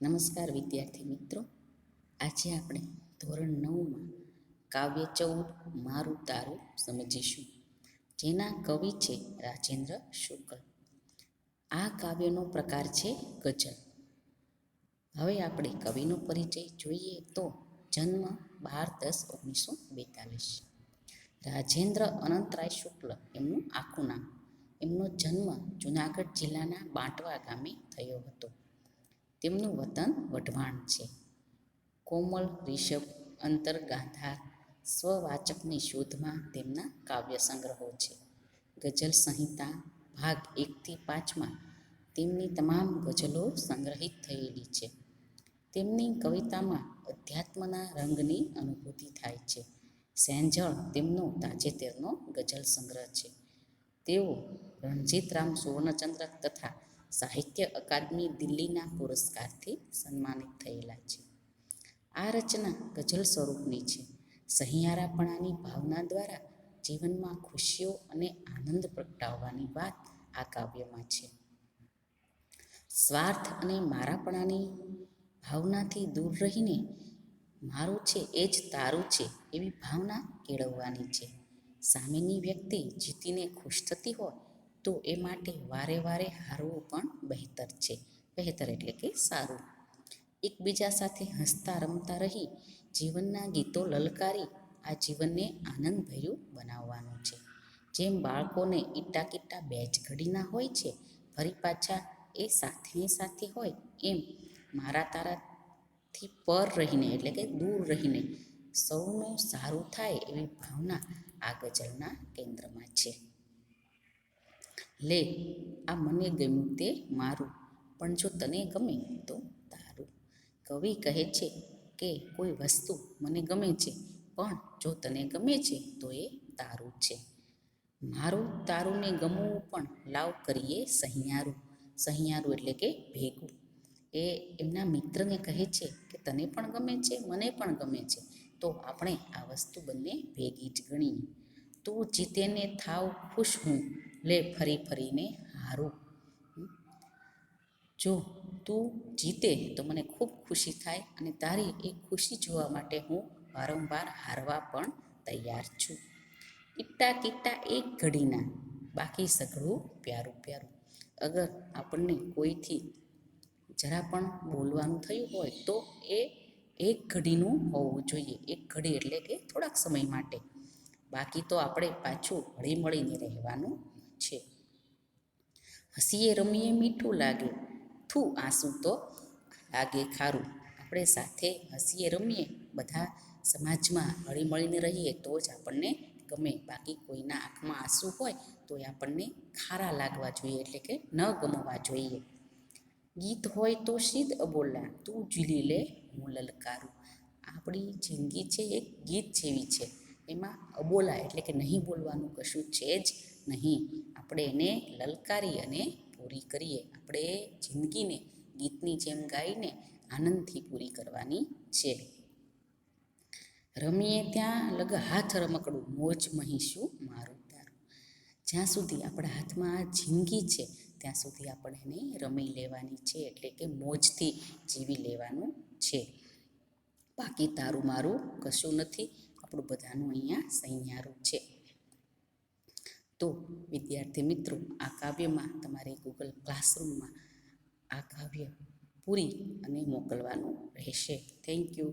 નમસ્કાર વિદ્યાર્થી મિત્રો, આજે આપણે ધોરણ 9માં કાવ્ય 14 મારું તારું સમજીશું, જેના કવિ છે રાજેન્દ્ર શુક્લ. આ કાવ્યનો પ્રકાર છે ગઝલ. હવે આપણે કવિનો પરિચય જોઈએ તો જન્મ 12-10-1942. રાજેન્દ્ર અનંતરાય શુક્લ એમનું આખું નામ. એમનો જન્મ જૂનાગઢ જિલ્લાના બાંટવા ગામે થયો હતો. તેમનું વતન વઢવાણ છે. કોમલ, રિષભ, અંતર, ગાંધાર, સ્વવાચકની શોધમાં તેમના કાવ્ય સંગ્રહો છે. ગઝલ સંહિતા ભાગ 1-5માં તેમની તમામ ગઝલો સંગ્રહિત થયેલી છે. તેમની કવિતામાં અધ્યાત્મના રંગની અનુભૂતિ થાય છે. સેંજળ તેમનો તાજેતરનો ગઝલ સંગ્રહ છે. તેઓ રણજીતરામ સુવર્ણચંદ્રક તથા સાહિત્ય અકાદમી દિલ્હીના પુરસ્કારથી સન્માનિત થયેલા છે. આ રચના ગઝલ સ્વરૂપની છે. સહિયારાપણાની ભાવના દ્વારા જીવનમાં ખુશીઓ અને આનંદ પ્રગટાવવાની વાત આ કાવ્યમાં છે. સ્વાર્થ અને મારાપણાની ભાવનાથી દૂર રહીને મારું છે એ જ તારું છે એવી ભાવના કેળવવાની છે. સામેની વ્યક્તિ જીતીને ખુશ થતી હોય તો એ માટે વારે વારે હારવું પણ બહેતર છે. બહેતર એટલે કે સારું. એકબીજા સાથે હસતા રમતા રહી જીવનના ગીતો લલકારી આ જીવનને આનંદભર્યું બનાવવાનું છે. જેમ બાળકોને ઈટા કિટ્ટા બે જ ઘડીના હોય છે, ફરી પાછા એ સાથેને સાથે હોય, એમ મારા તારાથી પર રહીને એટલે કે દૂર રહીને સૌનું સારું થાય એવી ભાવના આ ગઝલના કેન્દ્રમાં છે. લે આ મને ગમ્યું તે મારું, પણ જો તને ગમે તો તારું. કવિ કહે છે કે કોઈ વસ્તુ મને ગમે છે, પણ જો તને ગમે છે તો એ તારું છે. મારું તારું ને ગમવું પણ લાવ કરીએ સહિયારું. સહિયારું એટલે કે ભેગું. એ એમના મિત્રને કહે છે કે તને પણ ગમે છે, મને પણ ગમે છે, તો આપણે આ વસ્તુ બંને ભેગી જ ગણીએ. તું જીતે ને થાવ ખુશ હું, લે ફરી ફરીને હારું. જો તું જીતે તો મને ખૂબ ખુશી થાય અને તારી એ ખુશી જોવા માટે હું વારંવાર હારવા પણ તૈયાર છું. ઈટ્ટા કિટ્ટા એક ઘડીના, બાકી સઘળું પ્યારું પ્યારું. અગર આપણને કોઈથી જરા પણ બોલવાનું થયું હોય તો એ એક ઘડીનું હોવું જોઈએ. એક ઘડી એટલે કે થોડાક સમય માટે. બાકી તો આપણે પાછું હળી મળીને રહેવાનું છે. હસીએ રમીએ મીઠું લાગે, થૂ આંસુ તો લાગે ખારું. આપણે સાથે હસીએ રમીએ, બધા સમાજમાં હળી મળીને રહીએ તો જ આપણને ગમે. બાકી કોઈના આંખમાં આંસુ હોય તો એ આપણને ખારા લાગવા જોઈએ, એટલે કે ન ગમવા જોઈએ. ગીત હોય તો સીધ અબોલા, તું ઝીલી લે હું લલકારું. આપણી જિંદગી છે એક ગીત જેવી છે. એમાં અબોલા એટલે કે નહીં બોલવાનું કશું છે જ નહીં. આપણે એને લલકારી અને પૂરી કરીએ. આપણે જિંદગીને ગીતની જેમ ગાઈને આનંદથી પૂરી કરવાની છે. રમીએ ત્યાં લગ હાથ રમકડું, મોજ મહીશું મારું તારું. જ્યાં સુધી આપણા હાથમાં આ જિંદગી છે ત્યાં સુધી આપણે એને રમી લેવાની છે, એટલે કે મોજથી જીવી લેવાનું છે. બાકી તારું મારું કશું નથી, આપણું બધાનું અહીંયા સહિયારું છે. તો વિદ્યાર્થી મિત્રો, આ કાવ્યમાં તમારે ગૂગલ ક્લાસરૂમમાં આ કાવ્ય પૂરી અને મોકલવાનું રહેશે. Thank you.